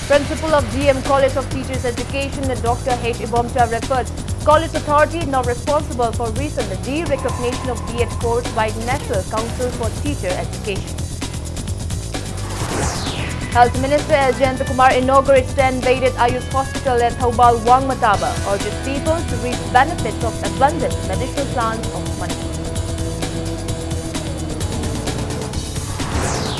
Principal of DM College of Teachers Education, Dr. H. Ibomcha referred College Authority now responsible for recent de-recognition of B.Ed course by National Council for Teacher Education. Health Minister L. Kumar inaugurates 10-bedded Ayush Hospital at Thoubal Wangmataba, urges people to reap benefits of abundant medicinal plants of Manipur.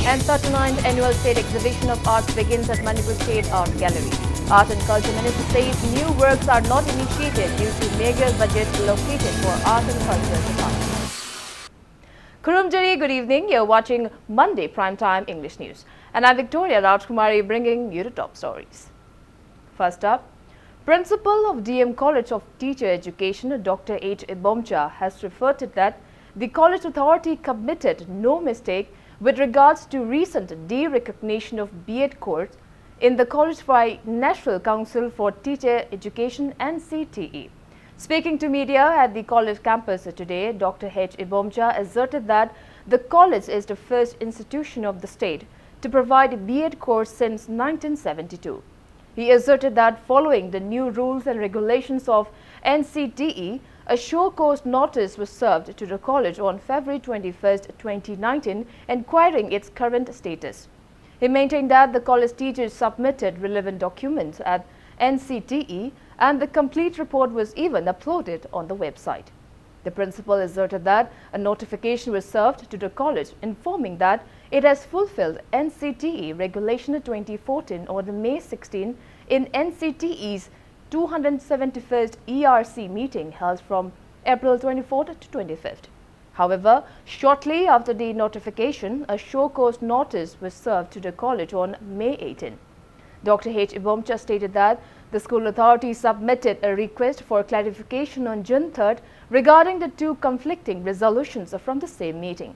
And 39th Annual State Exhibition of Arts begins at Manipur State Art Gallery. Art and Culture Minister says new works are not initiated due to meager budget allocated for Art and Culture Department. Kurumjari, good evening. You're watching Monday Primetime English News. And I'm Victoria Rajkumari bringing you the top stories. First up, Principal of DM College of Teacher Education, Dr. H. Ibomcha, has referred that the College Authority committed no mistake with regards to recent de-recognition of B.Ed course in the college by National Council for Teacher Education (NCTE). Speaking to media at the college campus today, Dr. H. Ibomcha asserted that the college is the first institution of the state to provide a B.Ed course since 1972. He asserted that following the new rules and regulations of NCTE, a show cause notice was served to the college on February 21, 2019, inquiring its current status. He maintained that the college teachers submitted relevant documents at NCTE and the complete report was even uploaded on the website. The principal asserted that a notification was served to the college informing that it has fulfilled NCTE Regulation 2014 on May 16 in NCTE's 271st ERC meeting held from April 24th to 25th. However, shortly after the notification, a show cause notice was served to the college on May 18. Dr. H. Ibomcha stated that the school authority submitted a request for clarification on June 3rd regarding the two conflicting resolutions from the same meeting.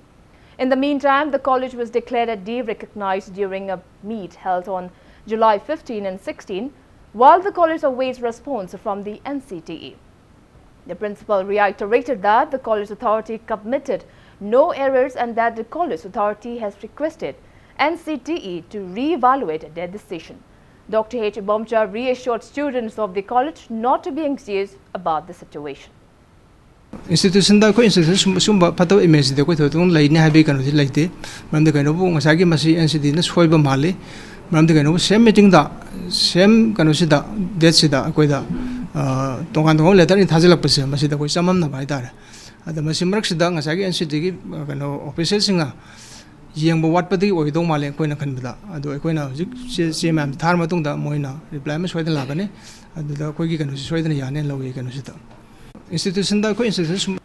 In the meantime, the college was declared de-recognized during a meet held on July 15 and 16, while the college awaits response from the NCTE. The principal reiterated that the college authority committed no errors and that the college authority has requested NCTE to re-evaluate their decision. Dr. H. Ibomcha reassured students of the college not to be anxious about the situation. Institution da ko institution sumba phato image de ko thotong laine habi kanu laite mam de kanu bu ngasagi masi NCD na soiba male mam de kanu same meeting da same kanu sida date sida ko da tongan tong letter in thajilak pase masi da ko samam na bai dar ada masi marak sida ngasagi NCD gi kanu official singa yengba watpadi oidong male ko na khanbada ado ko na hujik se mam thar matung da moina reply ma soida lagane adu da ko gi kanu soida na yane logi kanu sida institution da ko institution.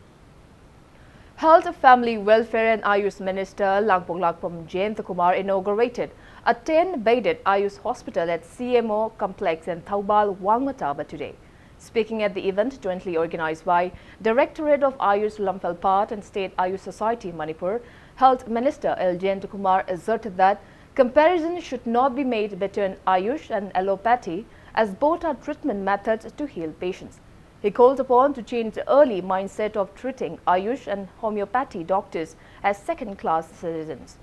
Health, Family Welfare and Ayush Minister Langpong Jayant Kumar inaugurated a 10-bedded Ayush hospital at CMO complex in Thoubal Wangmataba today. Speaking at the event jointly organized by Directorate of Ayush Lamphal and State Ayush Society Manipur, Health Minister L. Kumar asserted that comparison should not be made between Ayush and allopathy as both are treatment methods to heal patients. He called upon to change the early mindset of treating Ayush and homeopathy doctors as second-class citizens.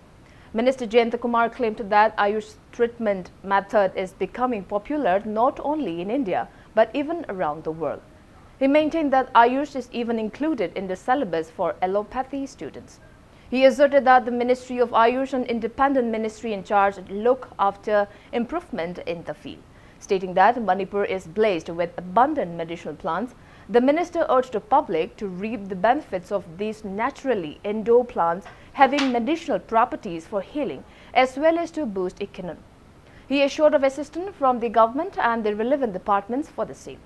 Minister Jayant Kumar claimed that Ayush treatment method is becoming popular not only in India but even around the world. He maintained that Ayush is even included in the syllabus for allopathy students. He asserted that the Ministry of Ayush and independent ministry in charge look after improvement in the field. Stating that Manipur is blessed with abundant medicinal plants, the minister urged the public to reap the benefits of these naturally indoor plants having medicinal properties for healing as well as to boost economy. He assured of assistance from the government and the relevant departments for the same.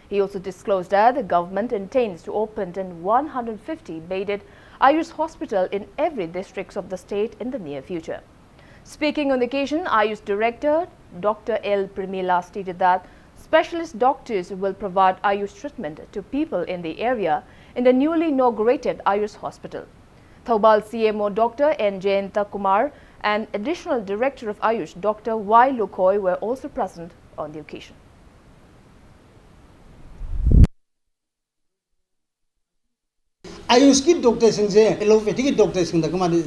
He also disclosed that the government intends to open an 150-bedded Ayush hospital in every district of the state in the near future. Speaking on the occasion, Ayush Director Dr. L. Primila stated that specialist doctors will provide Ayush treatment to people in the area in the newly inaugurated Ayush hospital. Thoubal CMO Dr. N. Jayant Kumar and additional Director of Ayush Dr. Y. Lukoy were also present on the occasion. Ayush की doctor Singh allopathy की doctor Singh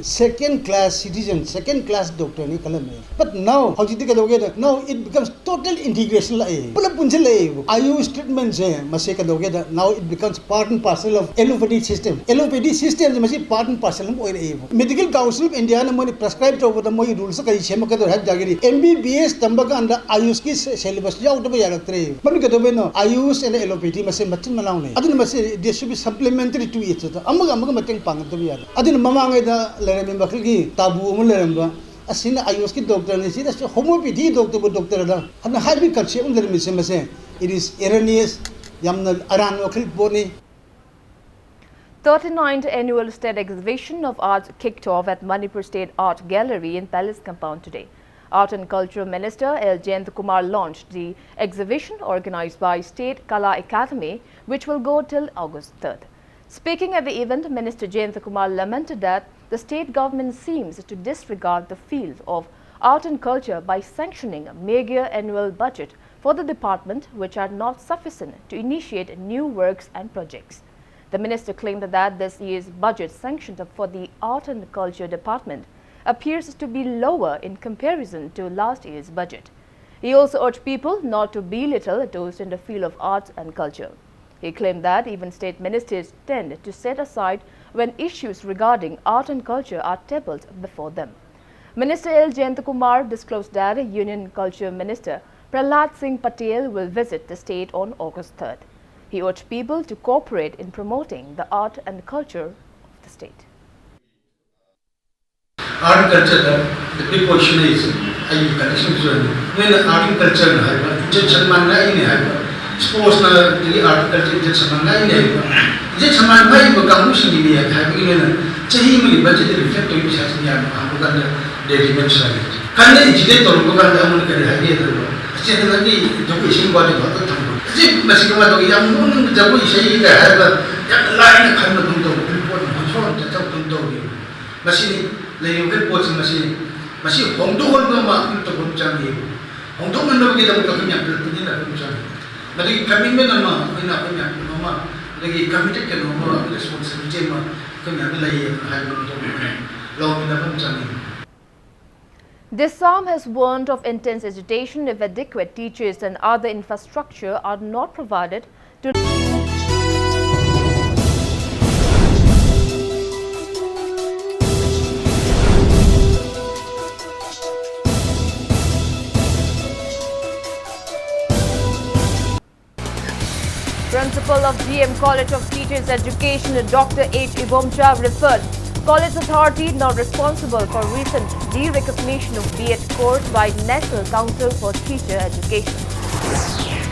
second class citizen, second class doctor ni kalam hai. But now, how did you now it becomes total integration la hai. Pula punjil la hai. Ayush treatment se masi ka doge now it becomes part and parcel of allopathy system. Allopathy system se masi part and parcel of hai. Medical Council of India na mo prescribe to the mo rules ka chema ka do hai jagiri. MBBS tamba ka anda ayush ki syllabus ya uta ba yarak tre. Mami ka do no ayush and allopathy masi machin malaw ne. Adun masi there should be supplementary to each other. Amaga mateng pang to ba. Adun mamangay da lerem bakli tabu mo lerem ba. Asina ayush ki doctor ni sila homeopathy doctor da. Adun habi kalse un lerem se masi. It is erroneous. Yamna aran wakil boni. 39th Annual State Exhibition of Arts kicked off at Manipur State Art Gallery in Palace Compound today. Art and Culture Minister L. Jayant Kumar launched the exhibition organized by State Kala Academy, which will go till August 3rd. Speaking at the event, Minister Jayant Kumar lamented that the state government seems to disregard the field of art and culture by sanctioning a mega annual budget for the department, which are not sufficient to initiate new works and projects. The minister claimed that this year's budget sanctioned for the Art and Culture Department appears to be lower in comparison to last year's budget. He also urged people not to belittle those in the field of arts and culture. He claimed that even state ministers tend to set aside when issues regarding art and culture are tabled before them. Minister L. Jayant Kumar disclosed that Union Culture Minister Prahlad Singh Patel will visit the state on August 3rd. He urged people to cooperate in promoting the art and culture of the state. Art and culture, the big question is, when art and culture, sports the art and culture, Leiyukan post masih hongdong nama untuk pencari, hongdong mana kita bukan punya punya nak pencari. Lagi kami nama nama lagi kami tak kena nama responsibility nama kami ada lagi hal untuk lawan kita pencari. Dessam has warned of intense agitation if adequate teachers and other infrastructure are not provided to Principal of GM College of Teachers Education, Dr. H. Ibomcha, referred college authority not responsible for recent de-recognition of B.Ed course by National Council for Teacher Education.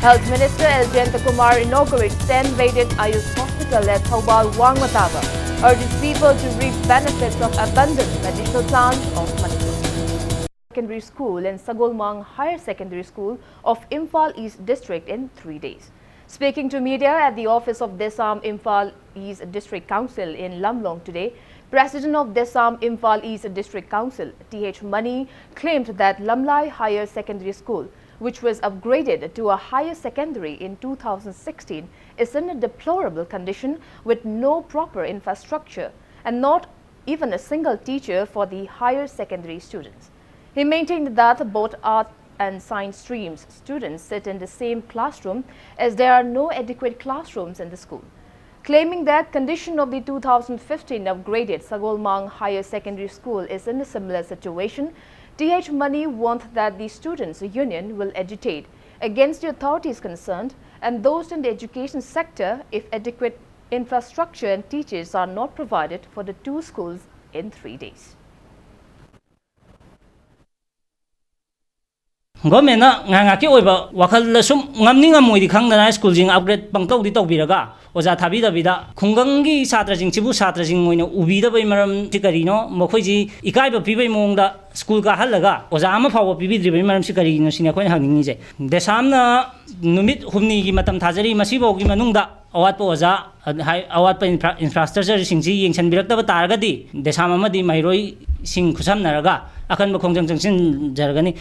Health Minister L. Jayant Kumar inaugurates 10-bedded Ayush Hospital at Thobal Wangmatava, urges people to reap benefits of abundant medicinal plants of Manipur. Secondary School and Sagolmang Higher Secondary School of Imphal East District in 3 days. Speaking to media at the office of Dessam Imphal East District Council in Lamlong today, President of Dessam Imphal East District Council, T.H. Mani, claimed that Lamlai Higher Secondary School, which was upgraded to a higher secondary in 2016, is in a deplorable condition with no proper infrastructure and not even a single teacher for the higher secondary students. He maintained that both art and science streams students sit in the same classroom as there are no adequate classrooms in the school. Claiming that condition of the 2015 upgraded Sagolmang Higher Secondary School is in a similar situation, T.H. Mani warned that the students' union will agitate against the authorities concerned and those in the education sector if adequate infrastructure and teachers are not provided for the two schools in 3 days. Government ngangaki oiba wakal sum ngamni ngamoi khangdana school jing upgrade pangtau di tawbiraga oja thabi da bida khungangi satra jing chibu satra jing moina ubi da bai maram sikarino mokhoi ji ikai ba pibai mongda school ka halaga oja ama phawa pibi dri bai maram sikarino sine khoi hangni je desamna numit humni gi matam thajari masibo gi manungda awat po oja awat pa infrastructure singji yengchan birak da taragadi desam amadi mairoi sing khusam naraga akan ba khongjang jangsin jargani.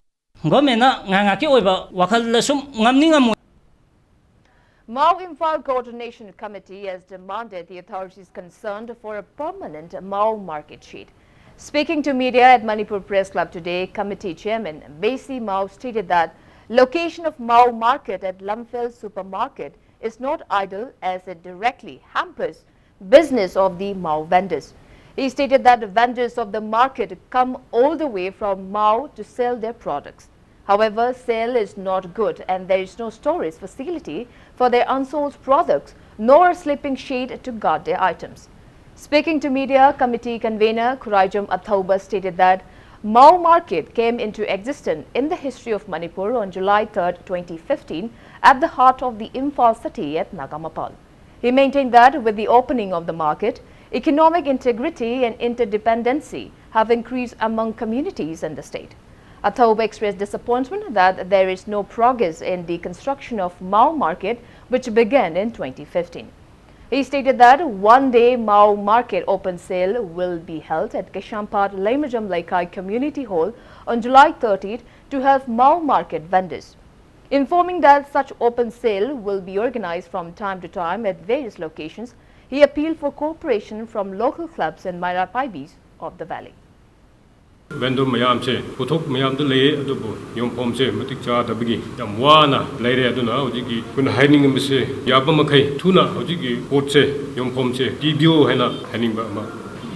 Mao Imphal Coordination Committee has demanded the authorities concerned for a permanent Mao market shade. Speaking to media at Manipur Press Club today, committee chairman Basi Mao stated that location of Mao market at Lamphel supermarket is not idle as it directly hampers business of the Mao vendors. He stated that the vendors of the market come all the way from Mao to sell their products. However, sale is not good and there is no storage facility for their unsold products nor a sleeping shade to guard their items. Speaking to media, committee convener Khuraijam Athauba stated that Mao Market came into existence in the history of Manipur on July 3, 2015 at the heart of the Imphal city at Nagamapal. He maintained that with the opening of the market, economic integrity and interdependency have increased among communities in the state. Athauba expressed disappointment that there is no progress in the construction of Mao Market, which began in 2015. He stated that one-day Mao Market open sale will be held at Keshampad Laimajam Laikai Community Hall on July 30th to help Mao Market vendors. Informing that such open sale will be organized from time to time at various locations, he appealed for cooperation from local clubs and Mairapaibis of the valley. Vendor mayam se puthok mayam to lay adubu yom pom se matik cha dabigi yam wana laire aduna hojiki kun haining me se yaba makai thuna hojiki pot se yom pom se tibio haina haining ba ma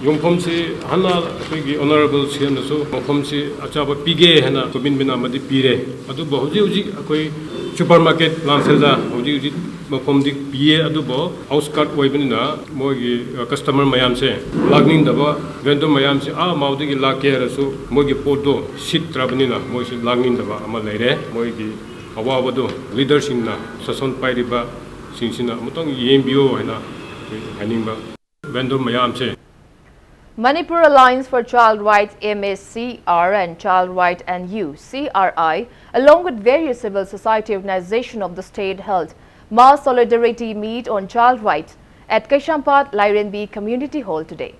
yom pom se hana gi honorable cm so pom se achaba pige haina komin bina madi pire adubu hoji hoji akoi supermarket lamselda hoji hoji mafom dik piye adubo outskirt oibina mogi customer mayam se lagning daba vendor mayam se maudi gi lake rasu mogi podo sit trabnina mogi lagning daba ama leire mogi awabado leadership na sason pairiba singsina mutong yembio haina haninga vendor mayam se Manipur Alliance for Child Rights MSCR and Child Right NU CRI, along with various civil society organizations of the state, held Mass Solidarity Meet on Child Rights at Keshampad Lairenbi Community Hall today.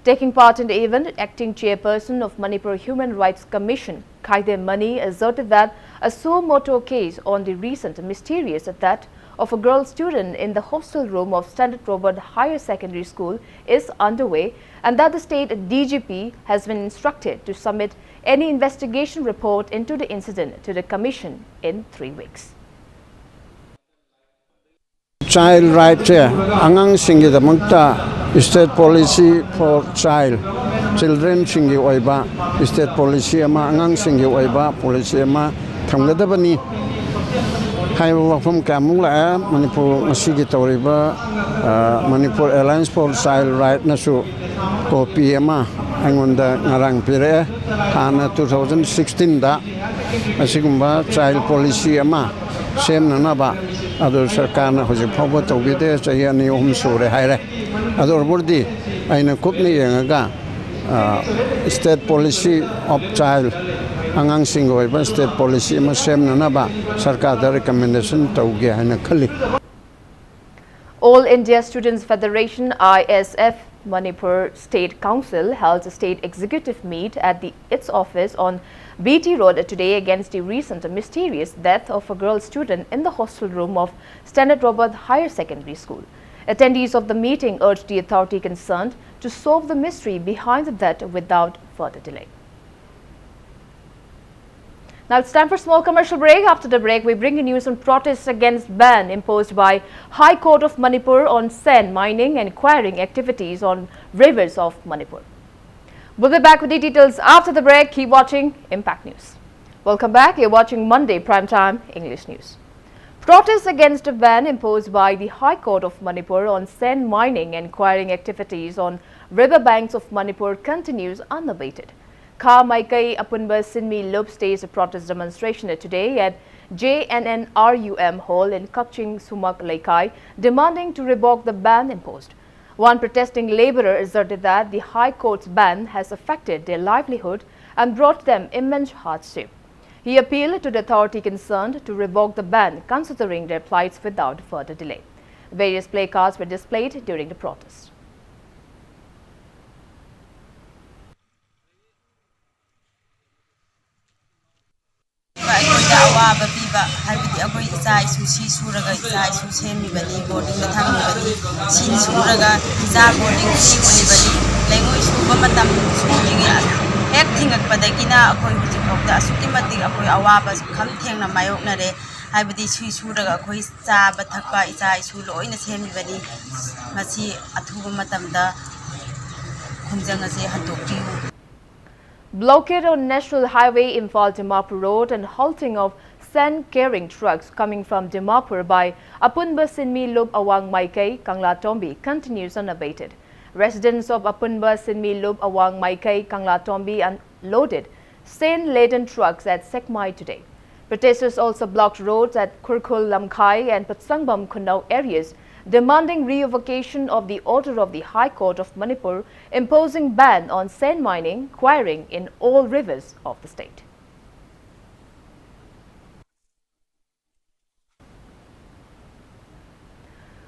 Taking part in the event, acting chairperson of Manipur Human Rights Commission, Kaide Mani, asserted that a suo motu case on the recent mysterious death of a girl student in the hostel room of Standard Robert Higher Secondary School is underway and that the state DGP has been instructed to submit any investigation report into the incident to the commission in 3 weeks. Child rights angang singi da mangta state policy for children singi oiba state policy ama angang singi oiba policy ama thamgadabani haiba wafam kamula Manipur masigi tawriba Manipur Alliance for Child Right nasu copy ama angonda ngarang pire hana 2016 da asigumba child policy ama sem na ba adu sarkar na hoji phoba tawbide chahi ani om sure haire adu burdi aina kupni yengaga state policy of child angang singoi ba state policy ma sem na ba sarkar da recommendation tawge haina khali. All India Students Federation ISF Manipur State Council held a state executive meet at its office on BT Road today against the recent mysterious death of a girl student in the hostel room of Standard Robert Higher Secondary School. Attendees of the meeting urged the authority concerned to solve the mystery behind the death without further delay. Now it's time for a small commercial break. After the break, we bring you news on protests against ban imposed by High Court of Manipur on sand mining and quarrying activities on rivers of Manipur. We'll be back with the details after the break. Keep watching Impact News. Welcome back. You're watching Monday Primetime English News. Protests against a ban imposed by the High Court of Manipur on sand mining and quarrying activities on river banks of Manipur continues unabated. Kha Maikai Apunba Sinmi Loop staged a protest demonstration today at JNNRUM Hall in Kakching Sumak Laikai, demanding to revoke the ban imposed. One protesting labourer asserted that the High Court's ban has affected their livelihood and brought them immense hardship. He appealed to the authority concerned to revoke the ban, considering their plights without further delay. Various placards were displayed during the protest. ꯑꯩꯈꯣꯏꯗ ꯑꯋꯥꯕ ꯄꯤꯕ ꯍꯥꯏꯕꯗꯤ ꯑꯩꯈꯣꯏ ꯏꯆꯥ ꯏꯁꯨ ꯁꯤ ꯁꯨꯔꯒ ꯏꯆꯥ ꯏꯁꯨ ꯁꯦꯝꯃꯤꯕꯅꯤ ꯕꯣꯔꯗꯤꯡꯗ ꯊꯝꯃꯤꯕꯅꯤ ꯁꯤ ꯁꯨꯔꯒ ꯏꯆꯥ ꯕꯣꯔꯗꯤꯡ ꯐ꯭ꯔꯤ ꯑꯣꯏꯕꯅꯤ ꯂꯩꯉꯣꯏ ꯁꯨꯕ ꯃꯇꯝ ꯁꯨꯔꯤꯉꯩ ꯍꯦꯛ ꯊꯤꯡꯉꯛꯄꯗꯒꯤꯅ ꯑꯩꯈꯣꯏ ꯍꯧꯖꯤꯛꯐꯥꯎꯗ ꯑꯁꯨꯛꯀꯤ ꯃꯇꯤꯛ ꯑꯩꯈꯣꯏ ꯑꯋꯥꯕ ꯈꯝ ꯊꯦꯡꯅ ꯃꯥꯌꯣꯛꯅꯔꯦ ꯍꯥꯏꯕꯗꯤ ꯁꯤ ꯁꯨꯔꯒ ꯑꯩꯈꯣꯏ ꯆꯥꯕ ꯊꯛꯄ ꯏꯆꯥ ꯏꯁꯨ ꯂꯣꯏꯅ ꯁꯦꯝꯃꯤꯕꯅꯤ ꯃꯁꯤ ꯑꯊꯨꯕ ꯃꯇꯝꯗ ꯈꯣꯡꯖꯪ ꯑꯁꯤ ꯍꯟꯗꯣꯛꯄꯤꯌꯨ. Blockade on National Highway Imphal Dimapur Road and halting of sand carrying trucks coming from Dimapur by Apunba Sinmi Lub Awang Maikai, Kangla Tombi continues unabated. Residents of Apunba Sinmi Lub Awang Maikai, Kangla Tombi unloaded sand-laden trucks at Sekmai today. Protesters also blocked roads at Kurkul Lamkai and Patsangbam Kunau areas, demanding revocation of the order of the High Court of Manipur imposing ban on sand mining, quarrying in all rivers of the state.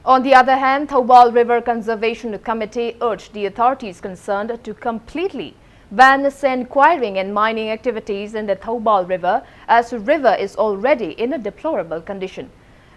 On the other hand, Thoubal River Conservation Committee urged the authorities concerned to completely ban sand quarrying and mining activities in the Thoubal River, as the river is already in a deplorable condition.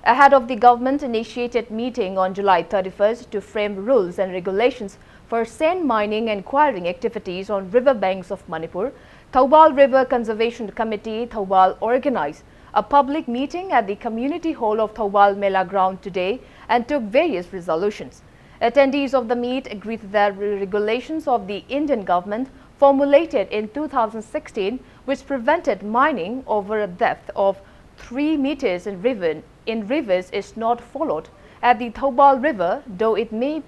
Ahead of the government-initiated meeting on July 31st to frame rules and regulations for sand mining and quarrying activities on riverbanks of Manipur, Thoubal River Conservation Committee Thoubal organized a public meeting at the community hall of Thoubal Mela ground today and took various resolutions. Attendees of the meet agreed that regulations of the Indian government formulated in 2016, which prevented mining over a depth of 3 meters in rivers is not followed at the Thoubal River, though it may be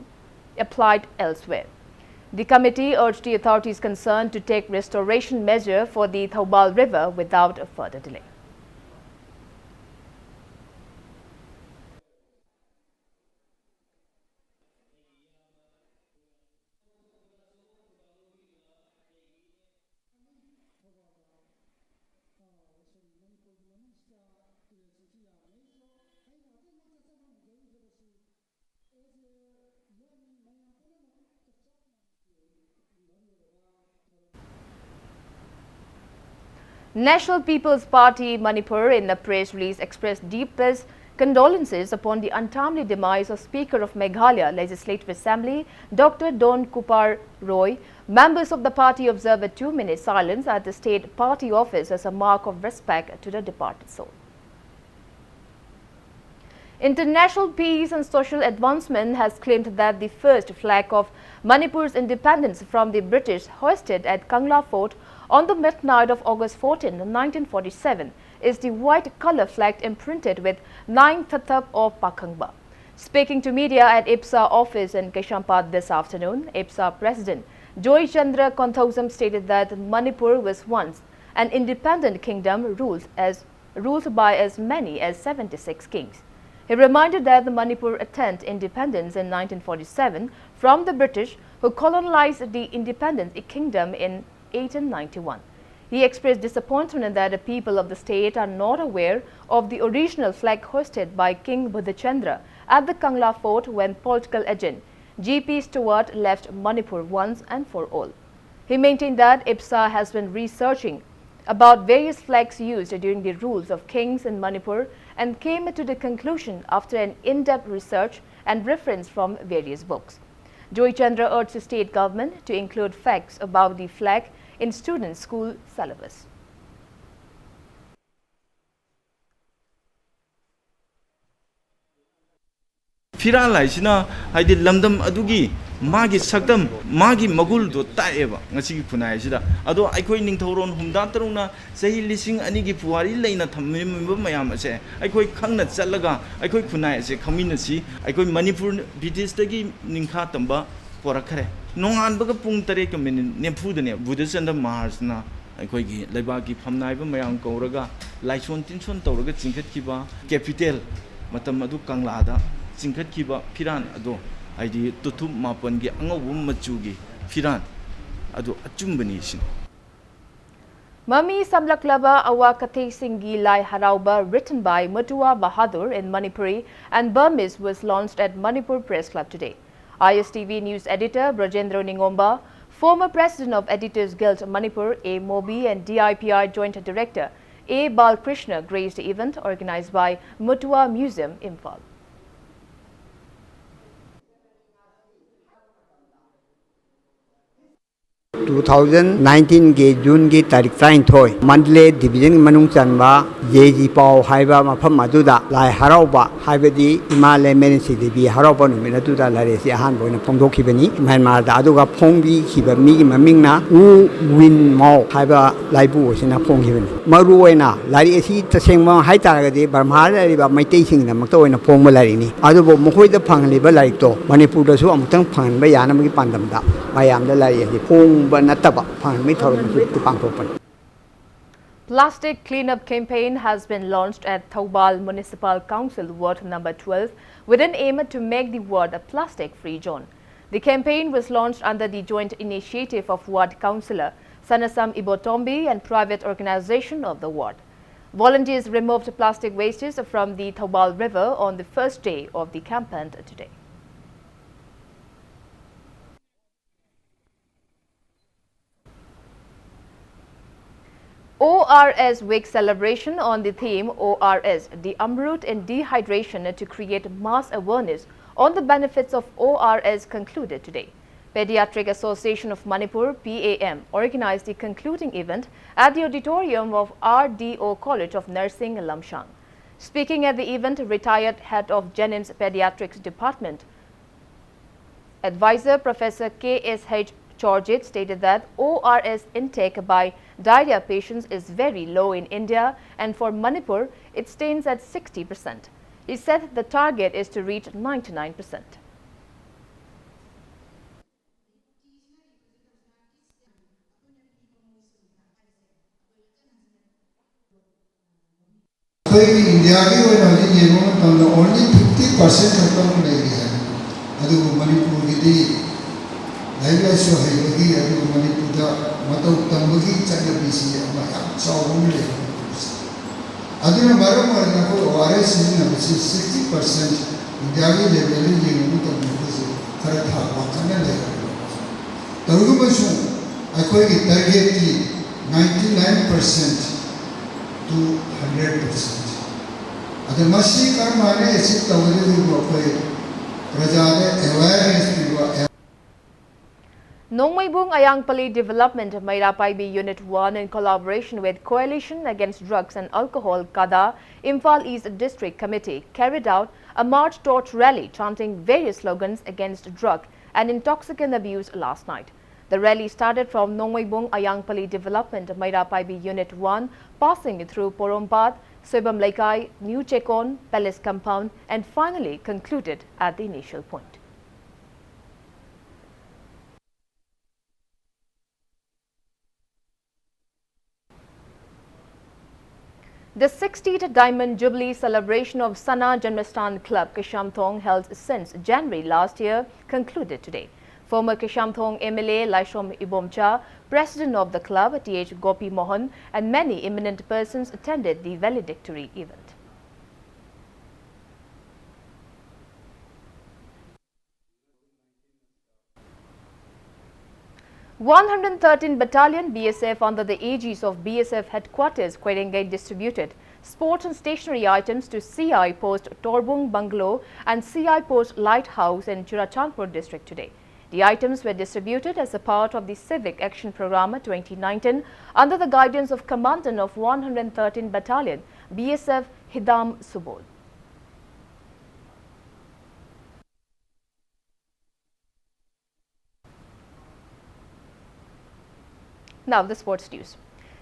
applied elsewhere. The committee urged the authorities concerned to take restoration measure for the Thoubal River without a further delay. National People's Party Manipur in a press release expressed deepest condolences upon the untimely demise of Speaker of Meghalaya Legislative Assembly, Dr. Don Kupar Roy. Members of the party observed a 2-minute silence at the state party office as a mark of respect to the departed soul. International Peace and Social Advancement has claimed that the first flag of Manipur's independence from the British hoisted at Kangla Fort on the midnight of August 14, 1947, is the white color flag imprinted with 9 Thathap of Pakhangba. Speaking to media at IPSA office in Keshampad this afternoon, IPSA President Joy Chandra Konthosam stated that Manipur was once an independent kingdom ruled by as many as 76 kings. He reminded that the Manipur attained independence in 1947 from the British, who colonized the independent kingdom in 1891. He expressed disappointment that the people of the state are not aware of the original flag hoisted by King Buddhachandra at the Kangla Fort when political agent G.P. Stewart left Manipur once and for all. He maintained that IPSA has been researching about various flags used during the rules of kings in Manipur and came to the conclusion after an in-depth research and reference from various books. Joy Chandra urged the state government to include facts about the flag in students' school syllabus. Firan laisina haidi lamdam adugi magi sakdam magi magul do taeba ngasi khunai sida ado aikoi ningthoron humda taruna sahi lising ani gi puari leina thammimba mayam ase aikoi khangna chalaga aikoi khunai ase khamina si aikoi Manipur British tagi ningkha tamba porakhare nongan baga pung tare ka min nempu dane Buddhachandra Maharajna aikoi gi laiba gi phamnai ba mayam kauraga laison tinson tawraga chingkhat kiba capital matam adu Kangla da chingkhat kiba Firan ado aidi tutu mapan gi angawu machugi Firan ado achumbani sin Mami Samlaklaba Awakate Singi Lai Harauba, written by Matua Bahadur in Manipuri and Burmese, was launched at Manipur Press Club today. ISTV News Editor Brajendra Ningomba, former President of Editors Guild Manipur A. Mobi and DIPI Joint Director A. Balkrishna graced the event organized by Mutua Museum, Imphal. 2019 के जून की तारीख 23 मंडले division मनुंग चनबा जेजी पाव हाइबा मफम अदुदा लाइ हराउबा हाइबदी इमा layman सिदेबी हराउबा नुमिन अदुदा लारे सि Ahaan बोइना फोंदोखिबनी Myanmar दा अदुगा फोंबी खिबा मिगी ममिंगना उ विन माउ हाइबा लाइबु ओसिना फोंगिबनी मरु ओइना लारि एसी तसेंगमा हाइतारगदि बर्मा लारिबा मैतै सिंगना मक्तो ओइना फोंबा लारिनी अदुबो मखोइदा फंगलिबा लाइकतो मणिपुर दसु अमुतंग फंगबा यानमगी पांदमदा मायामदा लारि एसी फोंग Plastic cleanup campaign has been launched at Thoubal Municipal Council Ward number 12 with an aim to make the ward a plastic-free zone. The campaign was launched under the joint initiative of Ward Councillor Sanasam Ibotombi and private organization of the ward. Volunteers removed plastic wastes from the Thoubal River on the first day of the campaign today. ORS Week celebration on the theme ORS, the Amrut in dehydration to create mass awareness on the benefits of ORS concluded today. Pediatric Association of Manipur PAM organized the concluding event at the auditorium of RDO College of Nursing, Lamshang. Speaking at the event, retired head of Jennings Pediatrics Department, Advisor Professor KSH Chorjit stated that ORS intake by diarrhea patients is very low in India and for Manipur it stands at 60%. He said the target is to reach 99%. India only 50% of them Manipur Laila so hayagi adu Manipuda matau tambagi channabisi ama yam chawum le aduna maram marna ko ORS ni na 60% Indiavi level ni mu to mu thara tha wakana le tarugu masu akoi ki target ki 99% to 100% adu masi kar mane esi tawale du akoi prajane awareness diwa. Nongmaibung Ayangpali Development Mairapaibi Unit 1 in collaboration with Coalition Against Drugs and Alcohol KADA Imphal East District Committee carried out a march torch rally chanting various slogans against drug and intoxicant abuse last night. The rally started from Nongmaibung Ayangpali Development Mairapaibi Unit 1 passing through Porompat, Soibam Laikai, New Chekon, Palace Compound and finally concluded at the initial point. The 60th Diamond Jubilee celebration of Sana Janmastan Club Kishamthong held since January last year concluded today. Former Kishamthong MLA Laishom Ibomcha, president of the club T.H. Gopi Mohan and many eminent persons attended the valedictory event. (113 Battalion BSF under the aegis of BSF Headquarters Kwerengay distributed sports and stationery items to CI Post Torbung Bungalow and CI Post Lighthouse in Churachandpur district today. The items were distributed as a part of the Civic Action Programme 2019 under the guidance of Commandant of 113 Battalion BSF Hidam Subol. Now the sports news.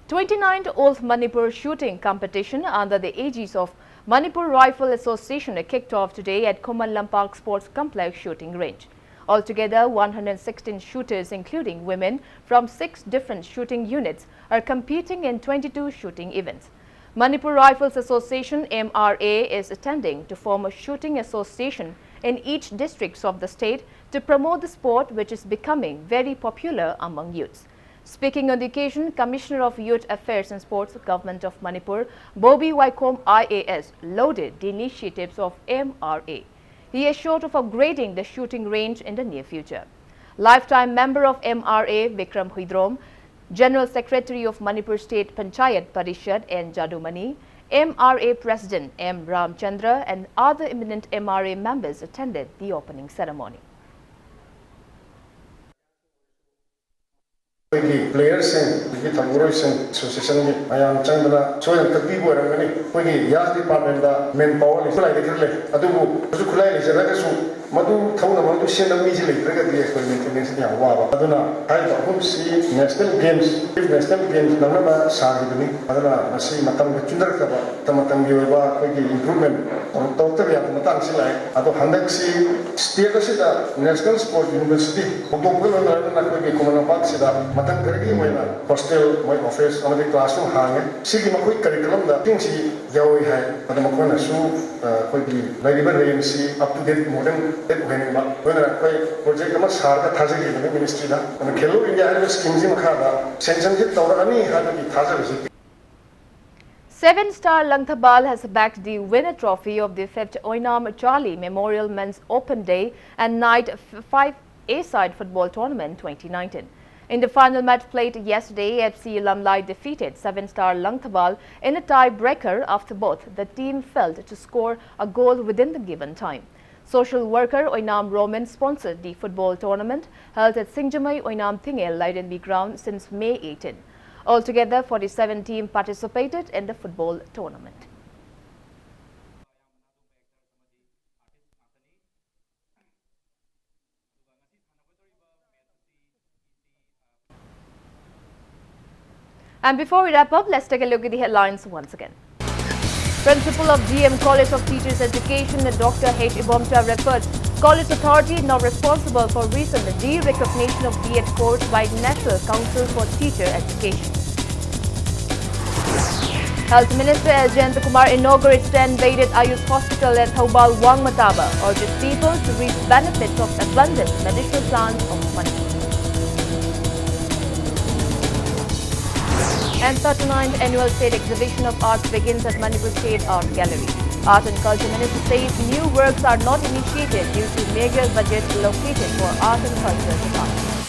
29th Old Manipur shooting competition under the aegis of Manipur Rifle Association kicked off today at Koman Lampak Sports Complex shooting range. Altogether, 116 shooters including women from 6 different shooting units are competing in 22 shooting events. Manipur Rifles Association MRA is attending to form a shooting association in each districts of the state to promote the sport which is becoming very popular among youths. Speaking on the occasion, Commissioner of Youth Affairs and Sports, Government of Manipur, Bobby Waikom IAS, lauded the initiatives of MRA. He assured of upgrading the shooting range in the near future. Lifetime member of MRA, Vikram Huidrom, General Secretary of Manipur State Panchayat Parishad N. Jadumani, MRA President M. Ramchandra and other eminent MRA members attended the opening ceremony. Players and the Tambours and Association, I am Chandra, so and the people are many. When the Yas department, manpower is like the Adu, Zukulai is a legacy. Madu Tona Madu send them easily, trigger the experiment in Yawa. Aduna, I don't see national games. If national games, Namaba, Sagi, Adana, Masi, Matam, Chundrakaba, Tamatam Yuva, improvement, or Dr. Matan Silai, Ado Handaksi, State National Sport University, Udopul and Nakaki Kumanapat Sida, Matan Kargi, hostel, my office, on the classroom hang, seeking a quick curriculum that things Yawi had, Adamakona Su, could be very up to date modern. When I project much harder, Tazi in the ministry, and Kelo India has schemes in Makada, Sensan hit Taurani had to be Taza. 7-star Langthabal has backed the winner trophy of the 5th Oinam Charlie Memorial Men's Open Day and Night 5 A-side football tournament 2019. In the final match played yesterday, FC Lamlai defeated 7-star Langthabal in a tie-breaker after both the team failed to score a goal within the given time. Social worker Oinam Roman sponsored the football tournament held at Singjamai Oinam Thingel Laidenby ground since May 18. Altogether, 47 teams participated in the football tournament. And before we wrap up, let's take a look at the headlines once again. Principal of GM College of Teachers Education, Dr. H. Ibomcha referred College Authority not responsible for recent de-recognition of B.Ed course by National Council for Teacher Education. Health Minister Jayant Kumar inaugurates 10-bedded Ayush Hospital at Thoubal Wangmataba, urges people to reap benefits of abundant medicinal plants of Manipur. And 39th Annual State Exhibition of Arts begins at Manipur State Art Gallery. Art and Culture Minister says new works are not initiated due to meagre budget allocated for art and culture department.